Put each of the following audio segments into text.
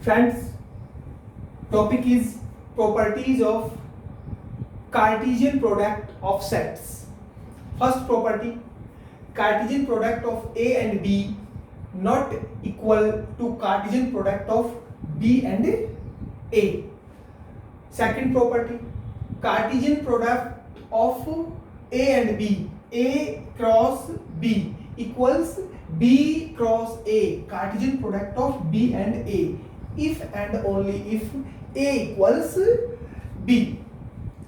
Friends, topic is properties of Cartesian product of sets. First property, Cartesian product of A and B not equal to Cartesian product of B and A. Second property, Cartesian product of A and B, A cross B equals B cross A, Cartesian product of B and A, if and only if A equals B.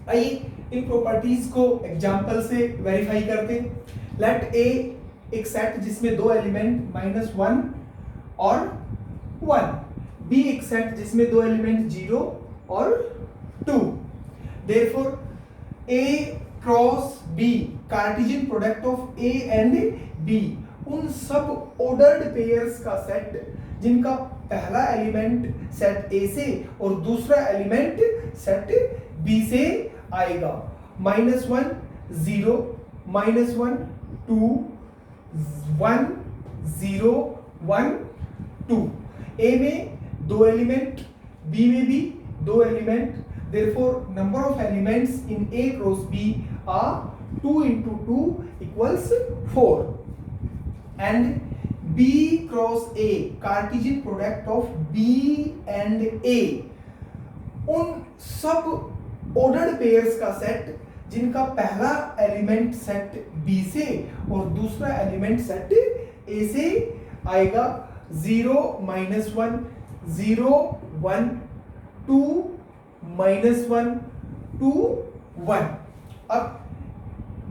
आइए इन properties को example से verify करते हैं। Late ए एक set जिसमें दो element -1 और 1, B एक सेट जिसमें दो एलिमेंट 0 और 2। Therefore A cross B, Cartesian product of A and B, उन सब ऑर्डर्ड पेयर्स का सेट जिनका पहला एलिमेंट सेट ए से और दूसरा एलिमेंट सेट बी से आएगा। -1 0, -1 2, 1 0 1 2। ए में दो एलिमेंट, बी में भी दो element, therefore number of elements in A cross B are 2 into 2 equals 4 and B cross A, Cartesian product of B and A, उन सब ऑर्डर्ड पेयर्स का सेट जिनका पहला एलिमेंट सेट B से और दूसरा एलिमेंट सेट A से आएगा। 0 -1 0 1 2 -1 2 1। अब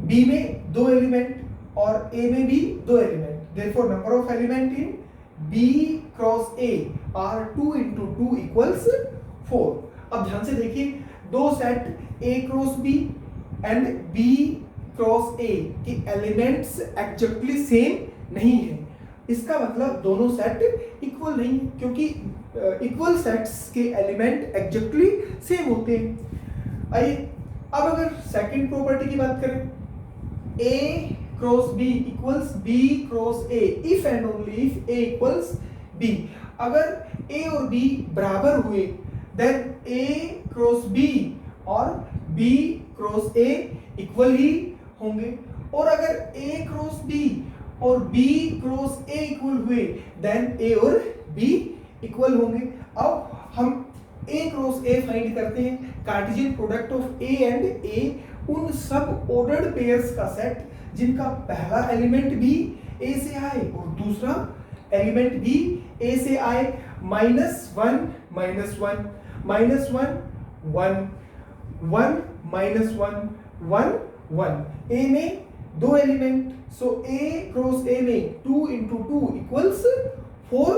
B में दो एलिमेंट और A में भी दो element, therefore number of element in B cross A are 2 into 2 equals 4। अब ध्यान से देखिए, दो set A cross B and B cross A के एलिमेंट्स एक्जेक्टली सेम नहीं है। इसका मतलब दोनों सेट इक्वल नहीं, क्योंकि इक्वल सेट्स के एलिमेंट एक्जेक्टली सेम होते हैं। आइए अब अगर सेकंड प्रॉपर्टी की बात करें, A cross B equals B cross A if and only if A equals B। अगर A और B बराबर हुए then A cross B और B cross A इक्वल ही होंगे, और अगर A cross B और B cross A इक्वल हुए then A और B इक्वल होंगे। अब हम A cross A फाइंड करते हैं, Cartesian product of A and A, उन सब ऑर्डर्ड पेयर्स का सेट जिनका पहला एलिमेंट भी A से आए और दूसरा एलिमेंट भी A से आए। -1 -1 -1 1 1 -1 1 1। A में दो element, so A cross A में 2 into 2 equals 4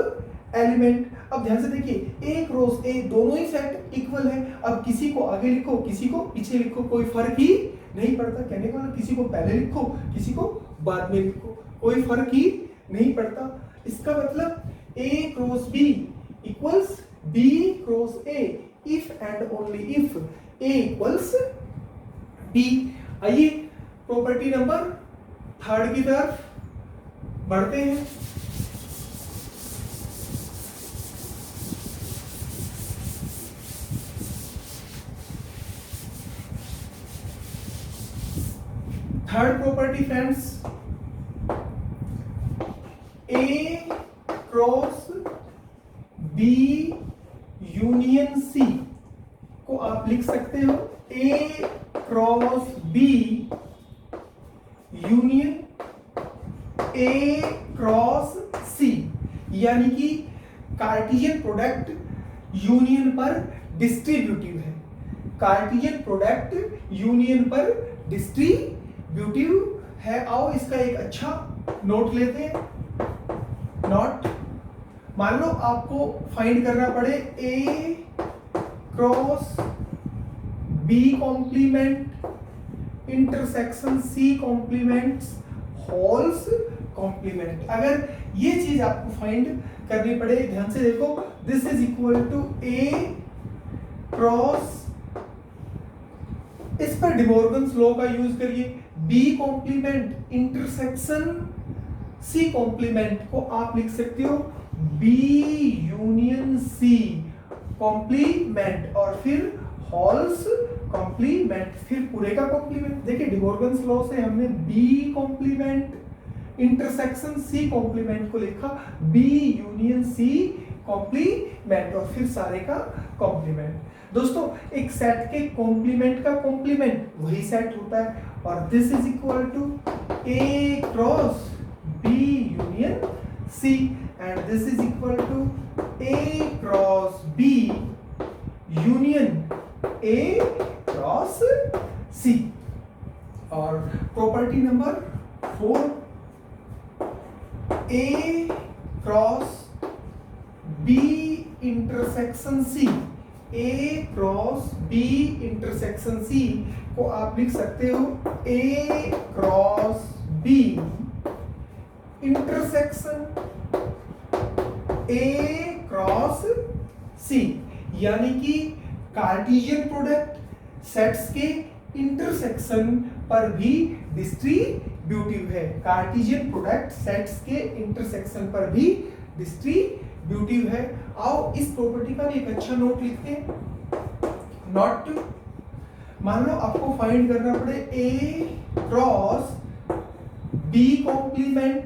एलिमेंट। अब ध्यान से देखिए, A क्रॉस A दोनों ही सेट इक्वल है। अब किसी को आगे लिखो, किसी को पीछे लिखो, कोई फर्क ही नहीं पड़ता। कहने का मतलब किसी को पहले लिखो, किसी को बाद में लिखो, कोई फर्क ही नहीं पड़ता। इसका मतलब A cross B equals B cross A if and only if A equals B। आइए प्रॉपर्टी नंबर थर्ड की तरफ बढ़ते हैं। Third property friends, A cross B union C को आप लिख सकते हो A cross B union A cross C, यानी कि कार्टेशियन प्रोडक्ट यूनियन पर डिस्ट्रीब्यूटिव है। कार्टेशियन प्रोडक्ट यूनियन पर डिस्ट्रीब्यूटिव है। आओ इसका एक अच्छा नोट लेते हैं। नोट, मान लो आपको फाइंड करना पड़े A cross B complement intersection C complements whole's complement. अगर ये चीज आपको फाइंड करनी पड़े, ध्यान से देखो, this is equal to A cross, इस पर डिमॉर्गन्स लॉ का यूज करिए, B complement intersection C complement को आप लिख सकते हो बी यूनियन सी कॉम्प्लीमेंट, और फिर हॉल्स कॉम्प्लीमेंट, फिर पूरे का कॉम्प्लीमेंट। देखिए डिमॉर्गन्स लॉ से हमने B complement intersection C complement को लिखा बी यूनियन सी कॉम्प्लीमेंट, और फिर सारे का कॉम्प्लीमेंट। दोस्तों एक सेट के कॉम्प्लीमेंट का कॉम्प्लीमेंट वही सेट होता है, और this is equal to A cross B union C, and this is equal to A cross B union A cross C. और property number 4, A cross B intersection C, A cross B intersection C को आप लिख सकते हो A cross B intersection A cross C, यानी कि Cartesian product sets के intersection पर भी डिस्ट्रीब्यूटिव है। कार्टेशियन प्रोडक्ट सेट्स के इंटरसेक्शन पर भी डिस्ट्रीब्यूटिव है। आओ इस प्रॉपर्टी का भी एक अच्छा नोट लिखते हैं। नोट, मान लो आपको फाइंड करना पड़े A cross B complement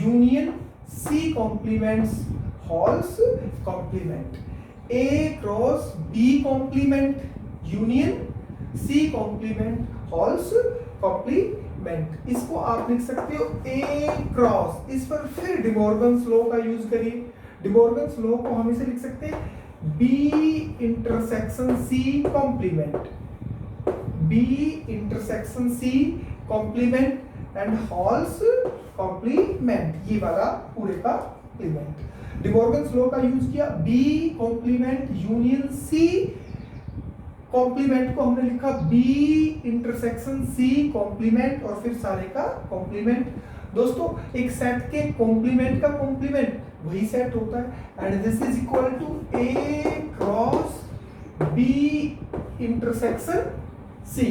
union C complements whole's complement, A cross B complement union C complement whole's complement. इसको आप लिख सकते हो ए क्रॉस, इस पर फिर डिमॉर्गन्स लॉ का यूज करिए। डिमॉर्गन्स लॉ को हम इसे लिख सकते हैं B intersection C complement, B intersection C complement and whole's complement, ये वाला पूरे का कॉम्प्लीमेंट। डिमॉर्गन्स लॉ का यूज किया, B complement union C complement को हमने लिखा बी इंटरसेक्शन सी कॉम्प्लीमेंट, और फिर सारे का कॉम्प्लीमेंट। दोस्तों एक सेट के कॉम्प्लीमेंट का कॉम्प्लीमेंट वही सेट होता है, and this is equal to A cross B intersection C,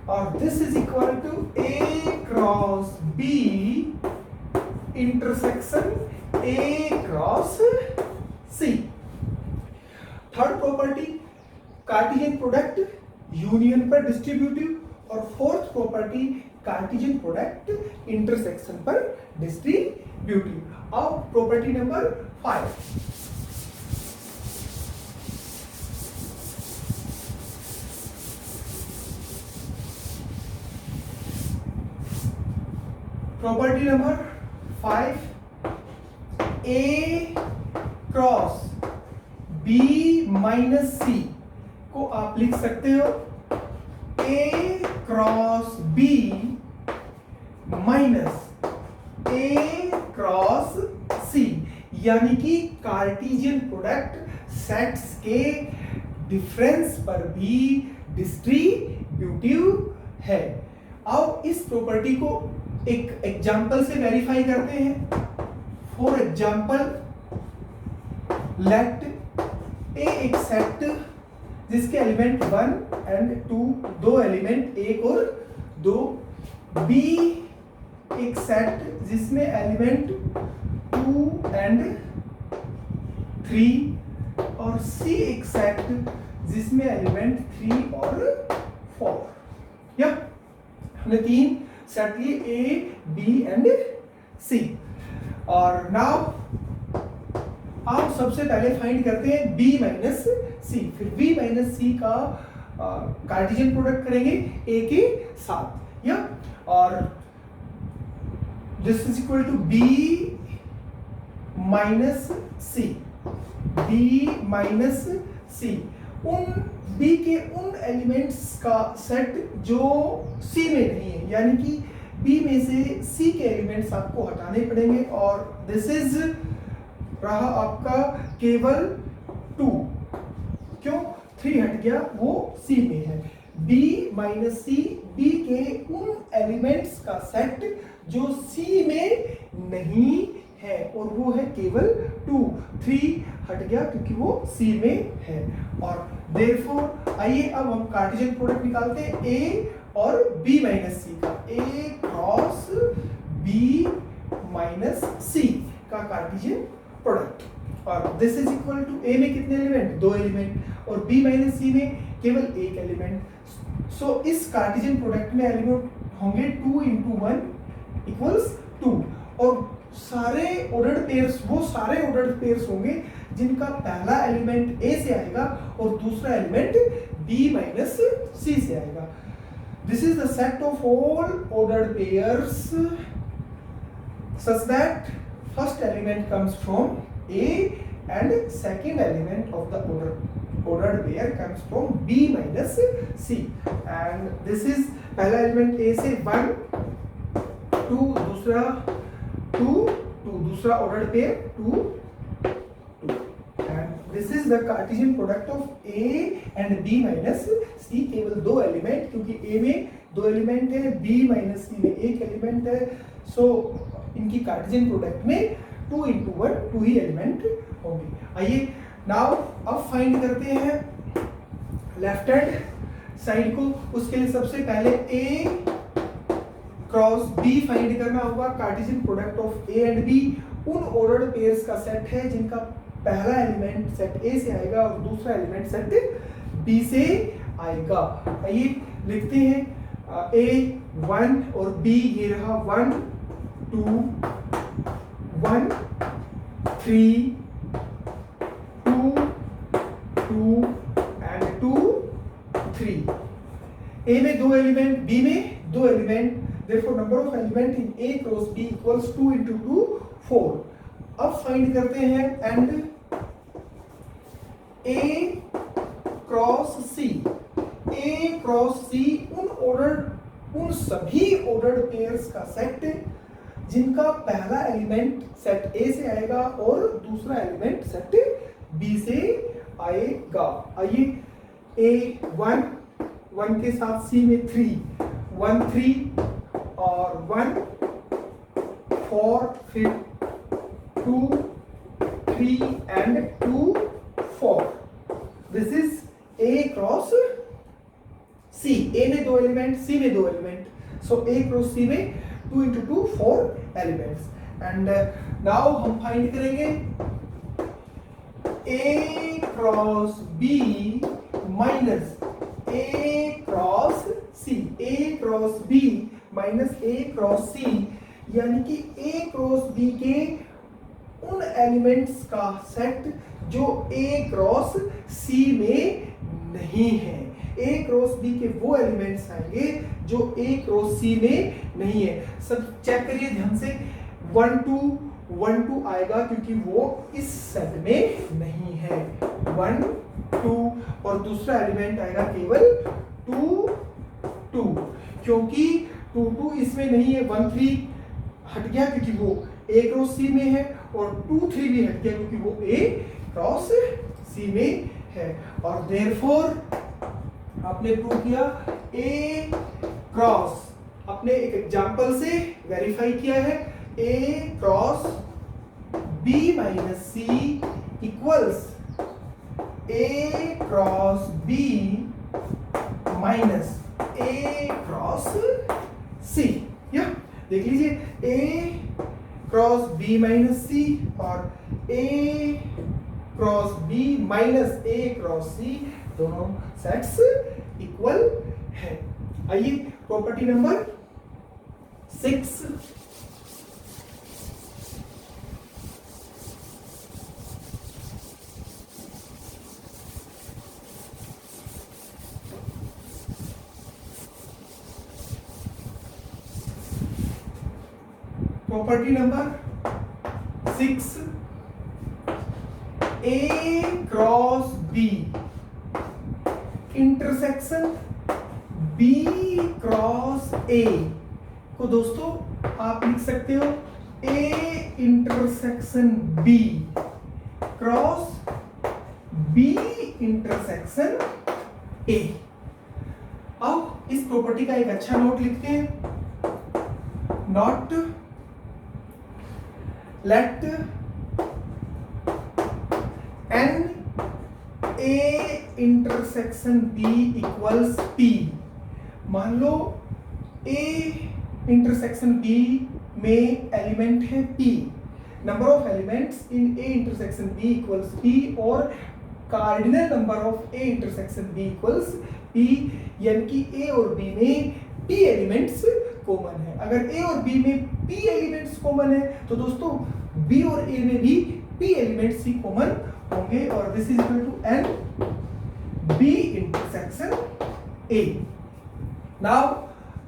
और this is equal to A cross B intersection A cross C. Third property Cartesian product union पर distributive, और fourth property Cartesian product intersection पर distributive. अब property number 5, property number 5, A cross B minus C को आप लिख सकते हो A cross B minus A cross C, यानी कि कार्टेशियन प्रोडक्ट सेट्स के डिफरेंस पर भी डिस्ट्रीब्यूटिव है। अब इस प्रॉपर्टी को एक एग्जांपल से वेरीफाई करते हैं। फॉर एग्जांपल लेट ए एक सेट जिसके एलिमेंट 1 एंड 2, दो एलिमेंट 1 और 2, बी एक सेट जिसमें एलिमेंट 2 एंड 3, और सी एक सेट जिसमें एलिमेंट 3 और 4। या हमने 3 सेट लिए ए बी एंड सी। और नाउ आप सबसे पहले फाइंड करते हैं b माइनस सी, फिर b माइनस सी का कार्टेशियन प्रोडक्ट करेंगे a के साथ। या और this is equal to b minus C, b minus C, उन b के उन एलिमेंट्स का सेट जो c में नहीं है, यानी कि b में से c के एलिमेंट्स आपको हटाने पड़ेंगे, और दिस इज रहा आपका केवल 2, क्यों 3 हट गया, वो C में है। B माइनस सी, B के उन एलिमेंट्स का सेट जो C में नहीं है, और वो है केवल 2, 3 हट गया क्योंकि वो C में है। और देयरफॉर आइए अब हम कार्टेशियन प्रोडक्ट निकालते हैं A और B माइनस सी का, A क्रॉस B माइनस सी का कार्टेशियन प्रोडक्ट। और दिस इज इक्वल टू ए में कितने एलिमेंट, 2 एलिमेंट, और बी माइनस सी में केवल एक एलिमेंट। सो इस कार्टेशियन प्रोडक्ट में एलिमेंट होंगे 2 × 1 इक्वल्स 2, और सारे ऑर्डर्ड पेयर्स वो सारे ऑर्डर्ड पेयर्स होंगे जिनका पहला एलिमेंट ए से आएगा और दूसरा एलिमेंट बी माइनस सी से आएगा। This is the set of all ordered pairs such that first element comes from A and second element of the ordered pair comes from B minus C, and this is पहला element A से 1 2, दूसरा 2 2, दूसरा ordered pair 2 2, and this is the Cartesian product of A and B minus C। केवल 2 element, क्योंकि A में 2 element है, B minus C में 1 element है, सो इनकी कार्टेशियन प्रोडक्ट में 2 × 1 2 ही एलिमेंट होंगे। आइए नाउ अब फाइंड करते हैं लेफ्ट हैंड साइड को। उसके लिए सबसे पहले A क्रॉस B फाइंड करना होगा। Cartesian product of A and B उन ऑर्डर्ड पेयर्स का सेट है जिनका पहला एलिमेंट सेट A से आएगा और दूसरा एलिमेंट सेट B से आएगा। आइए लिखते हैं A 1 और B, ये रहा 1 2 1 3 2 2 and 2 3। A में 2 एलिमेंट, B में 2 element, therefore number of element in A cross B equals 2 × 2 4। अब फाइंड करते हैं and A cross C। A cross C उन सभी ऑर्डर्ड पेयर्स का सेट जिनका पहला एलिमेंट सेट A से आएगा और दूसरा एलिमेंट सेट B से आएगा। आइए A 1 के साथ C में 3 1 3 और 1 4, फिर 2 3 and 2 4। This is A cross C। A में 2 एलिमेंट, C में 2 element, so A cross C में 2 × 2 4 एलिमेंट्स। एंड नाउ हम फाइंड करेंगे A cross B minus A cross C। A cross B minus A cross C, यानी कि A cross B के उन elements का सेट जो A क्रॉस C में नहीं है। A क्रॉस B के वो एलिमेंट्स आएंगे जो A क्रॉस C में नहीं है। सब चेक करिए ध्यान से, 1 2 आएगा क्योंकि वो इस सेट में नहीं है, 1 2, और दूसरा एलिमेंट आएगा केवल 2 2, क्योंकि 2 2 इसमें नहीं है, 1 3 हट गया क्योंकि वो A क्रॉस C में है, और 2 3 भी हट गया क्योंकि वो A क्रॉस C में है। और देयरफॉर आपने प्रूव किया A क्रॉस, अपने एक एग्जांपल से वेरीफाई किया है, A cross B minus C equals A cross B minus A cross C। या देख लीजिए A cross B minus C और A cross B minus A cross C दोनों सेट्स इक्वल है। आइए property number 6, property number 6, A cross B intersection B cross A को दोस्तों आप लिख सकते हो A intersection B cross B intersection A। अब इस प्रॉपर्टी का एक अच्छा नोट लिखते हैं, not let N A intersection B equals P। मान लो A इंटरसेक्शन B में एलिमेंट है P, number of elements in A intersection B equals P और cardinal number of A intersection B equals P, यानी कि A और B में P एलिमेंट्स common है। अगर A और B में P एलिमेंट्स कॉमन है तो दोस्तों B और A में भी P एलिमेंट्स ही कॉमन होंगे और this is equal to N B intersection A। Now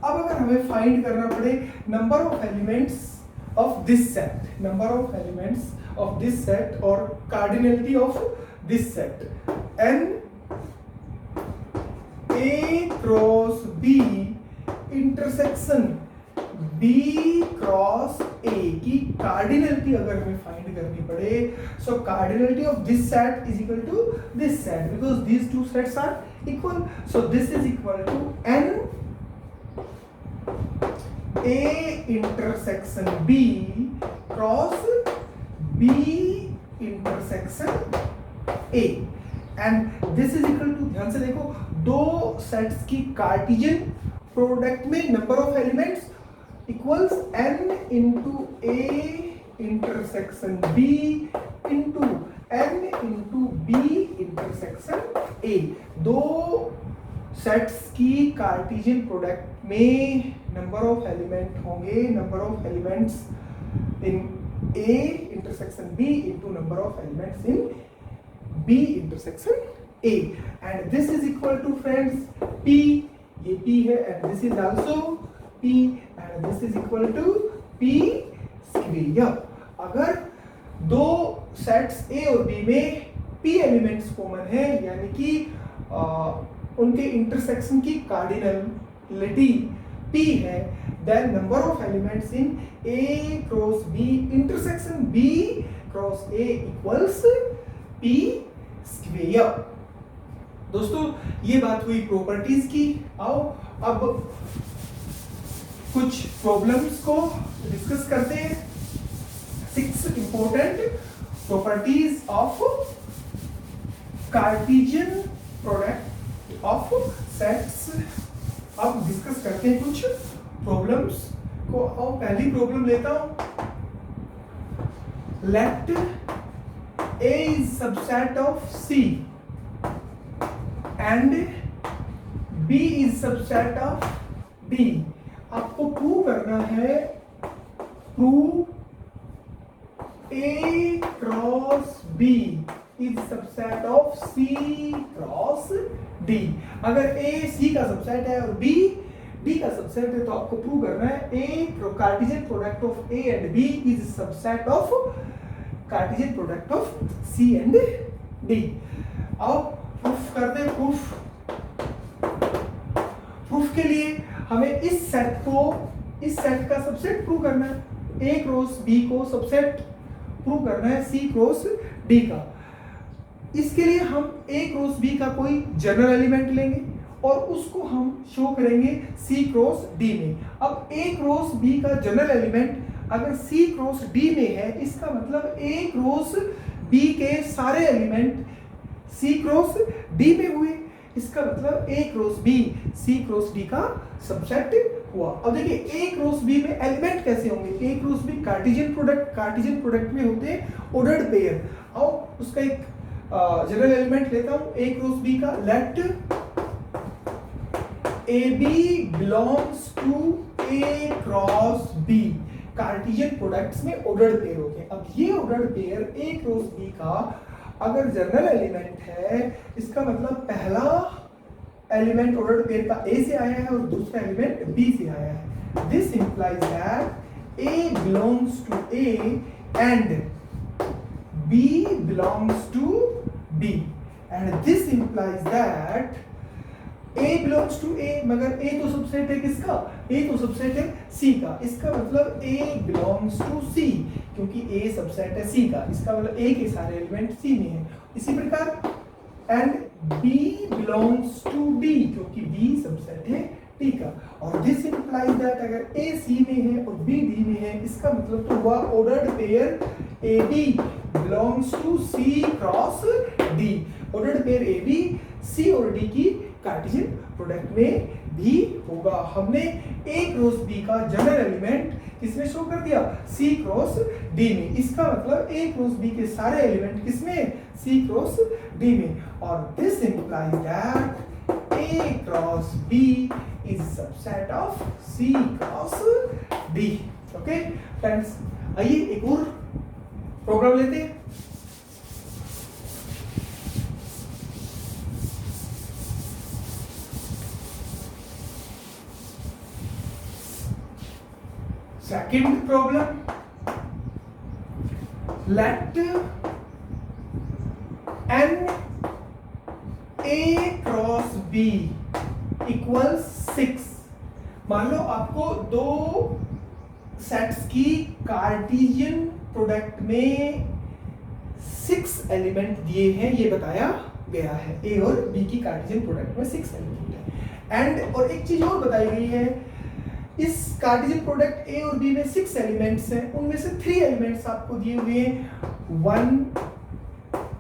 अब अगर हमें फाइंड करना पड़े number of elements of this set, number of elements of this set और cardinality of this set, N A cross B intersection B cross A की cardinality अगर हमें find करनी पड़े, so cardinality of this set is equal to this set because these two sets are equal, so this is equal to N A intersection B cross B intersection A and this is equal to, ध्यान से देखो, दो sets की Cartesian product में number of elements equals N into A intersection B into N into B intersection A। दो sets की Cartesian product में number of element होंगे, number of elements in A intersection B into number of elements in B intersection A and this is equal to friends P, ये P है and this is also P and this is equal to P square. अगर दो सेट्स A और B में P एलिमेंट्स common है यानी कि उनके इंटरसेक्शन की कार्डिनलिटी P है, then number of elements in A cross B intersection B cross A equals P square. दोस्तों ये बात हुई प्रॉपर्टीज की। आओ अब कुछ प्रॉब्लम्स को डिस्कस करते हैं। 6 important properties of Cartesian product of sets. अब डिस्कस करते हैं कुछ प्रॉब्लम्स को। अब पहली प्रॉब्लम लेता हूं। Let A is subset of C and B is subset of D। आपको प्रूव करना है, prove A cross B is subset of C cross D। अगर A C का सबसेट है और B D का सबसेट है तो आपको प्रूव करना है A Cartesian product of A and B is subset of Cartesian product of C and D। आओ प्रूफ करते हैं। प्रूफ के लिए हमें इस सेट का सबसेट प्रूव करना है। A क्रॉस B को सबसेट प्रूव करना है C क्रॉस D का। इसके लिए हम A क्रॉस B का कोई जनरल एलिमेंट लेंगे और उसको हम शो करेंगे C क्रॉस D में। अब A क्रॉस B का जनरल एलिमेंट अगर C क्रॉस D में है, इसका मतलब A क्रॉस B के सारे एलिमेंट C क्रॉस D में हुए। इसका मतलब A cross B C cross D का सबसेट हुआ। अब देखिए A क्रॉस B में एलिमेंट कैसे होंगे। A cross B Cartesian product में होते हैं ऑर्डर्ड पेयर। आओ उसका एक जनरल एलिमेंट लेता हूं A क्रॉस B का। Let AB belongs to A cross B। Cartesian products में ऑर्डर्ड पेयर होते हैं। अब ये ordered pair A cross B का अगर जनरल एलिमेंट है, इसका मतलब पहला एलिमेंट ऑर्डर्ड पेयर का A से आया है और दूसरा एलिमेंट B से आया है। This implies that A belongs to A and B belongs to B and this implies that A belongs to A, मगर A तो सबसेट है किसका? A तो सबसेट है C का। इसका मतलब A belongs to C क्योंकि A सबसेट है C का। इसका मतलब A के सारे एलिमेंट C में है। इसी प्रकार and B belongs to D क्योंकि B सबसेट है D का। और this implies that अगर A C में है और B D में है, इसका मतलब तो हुआ ordered pair AB belongs to C cross D। Ordered pair AB C और D की कार्टेशियन प्रोडक्ट में भी होगा। हमने A क्रॉस B का जनरल एलिमेंट किसमें शो कर दिया, C क्रॉस D में। इसका मतलब A क्रॉस B के सारे एलिमेंट किसमें, C क्रॉस D में। और this implies that A cross B is subset of C cross D। Okay friends, आइए एक और प्रोग्राम लेते हैं। Second problem, let n A cross B equals 6। मान लो आपको दो सेट्स की कार्टेशियन प्रोडक्ट में 6 एलिमेंट दिए हैं, ये बताया गया है। A और B की कार्टेशियन प्रोडक्ट में 6 एलिमेंट है। एंड और एक चीज और बताई गई है, इस कार्टेशियन प्रोडक्ट A और B में 6 एलिमेंट्स हैं, उनमें से 3 एलिमेंट्स आपको दिए हुए हैं 1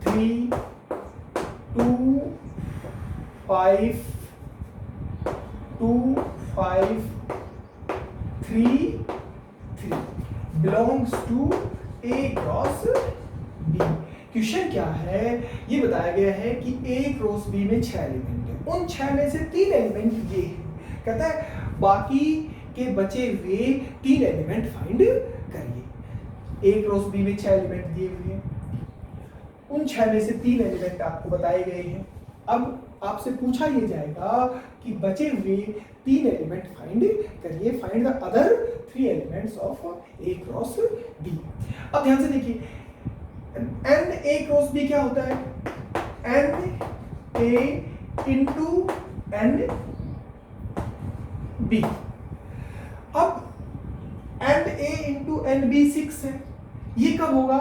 3 2 5 2 5 3 3 belongs to A cross B। Question क्या है, ये बताया गया है कि A क्रॉस B में 6 एलिमेंट है, उन 6 में से 3 एलिमेंट ये है। कहता है बाकी के बचे हुए 3 एलिमेंट फाइंड करिए। A क्रॉस B में 6 एलिमेंट दिए हुए हैं, उन 6 में से 3 एलिमेंट आपको बताए गए हैं। अब आपसे पूछा ये जाएगा कि बचे हुए 3 एलिमेंट फाइंड करिए, find the other 3 elements of A cross B। अब ध्यान से देखिए, n A क्रॉस B क्या होता है, n A into n B। अब n A into n B 6 है, ये कब होगा,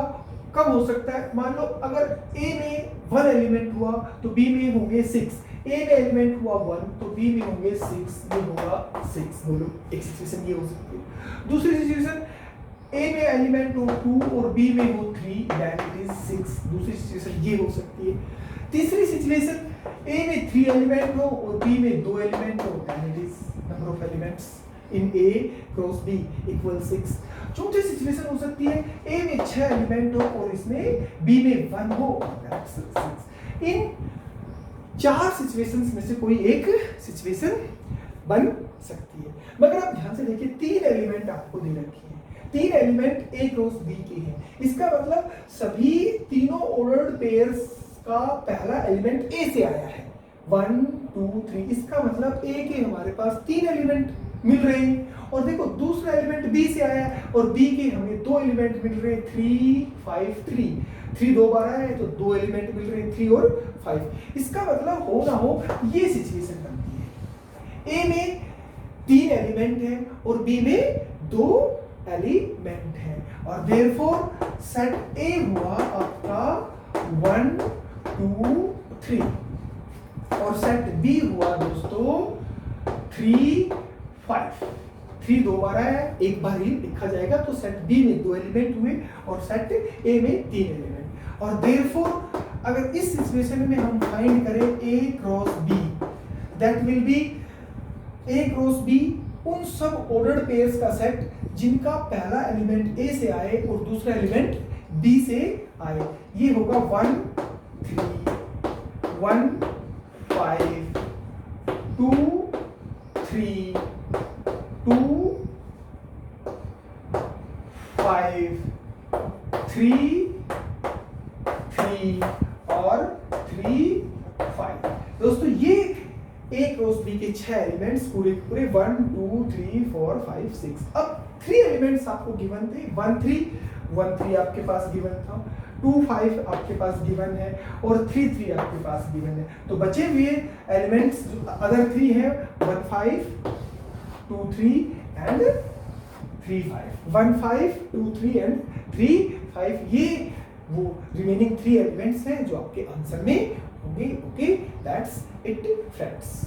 कब हो सकता है, मान लो अगर A में 1 एलिमेंट हुआ तो B में होंगे 6, A में एलिमेंट हुआ 1 तो B में होंगे 6, ये होगा 6। बोलो, एक सिचुएशन ये हो सकती है। दूसरी सिचुएशन A में एलिमेंट हो 2 और B में हो 3, दैट इट इज 6। दूसरी सिचुएशन ये हो सकती है। तीसरी सिचुएशन A में 3 एलिमेंट हो और B में 2 एलिमेंट हो, that it is number of elements in A cross B equal 6। चौथी सिचुएशन हो सकती है A में 6 एलिमेंट हो और इसमें B में 1 हो, दैट्स 6। इन 4 सिचुएशंस में से कोई एक सिचुएशन बन सकती है। मगर आप ध्यान से देखिए, 3 एलिमेंट आपको दे रखे हैं, 3 एलिमेंट A क्रॉस B के हैं। इसका मतलब सभी तीनों ऑर्डर्ड पेयर्स का पहला एलिमेंट A से आया है, 1 2 3। इसका मतलब A के हमारे पास 3 एलिमेंट मिल रहे हैं, और देखो दूसरा एलिमेंट B से आया और B के हमें 2 एलिमेंट मिल रहे हैं, 3 5 3। 3 2 बार आया है तो 2 एलिमेंट मिल रहे हैं, 3 और 5। इसका मतलब हो ना हो ये सिचुएशन बनती है, A में 3 एलिमेंट है और B में 2 एलिमेंट है, और देयरफॉर सेट A हुआ आपका 1 2 3 और सेट B हुआ दोस्तों 3 5। 3 2 बार आया, एक बार ही लिखा जाएगा, तो सेट B में 2 एलिमेंट हुए और सेट A में 3 एलिमेंट। और देयरफॉर अगर इस सिचुएशन में हम फाइंड करें A cross B, that will be A cross B उन सब ऑर्डर्ड पेयर्स का सेट जिनका पहला एलिमेंट A से आए और दूसरा एलिमेंट B से आए। ये होगा 1 3 1 5 2 3 2 5 3 3 और 3 5। दोस्तों ये A क्रॉस B के 6 एलिमेंट्स पूरे 1 2 3 4 5 6। अब 3 एलिमेंट्स आपको गिवन थे, 1 3 आपके पास गिवन था, 2 5 आपके पास गिवन है और 3 3 आपके पास गिवन है। तो बचे हुए एलिमेंट्स अदर 3 हैं, 1 5 2 3 एंड 3 5। 1 5 2 3 एंड 3 5, ये वो रिमेनिंग 3 एलिमेंट्स हैं जो आपके आंसर में होंगे। Okay, that's it friends.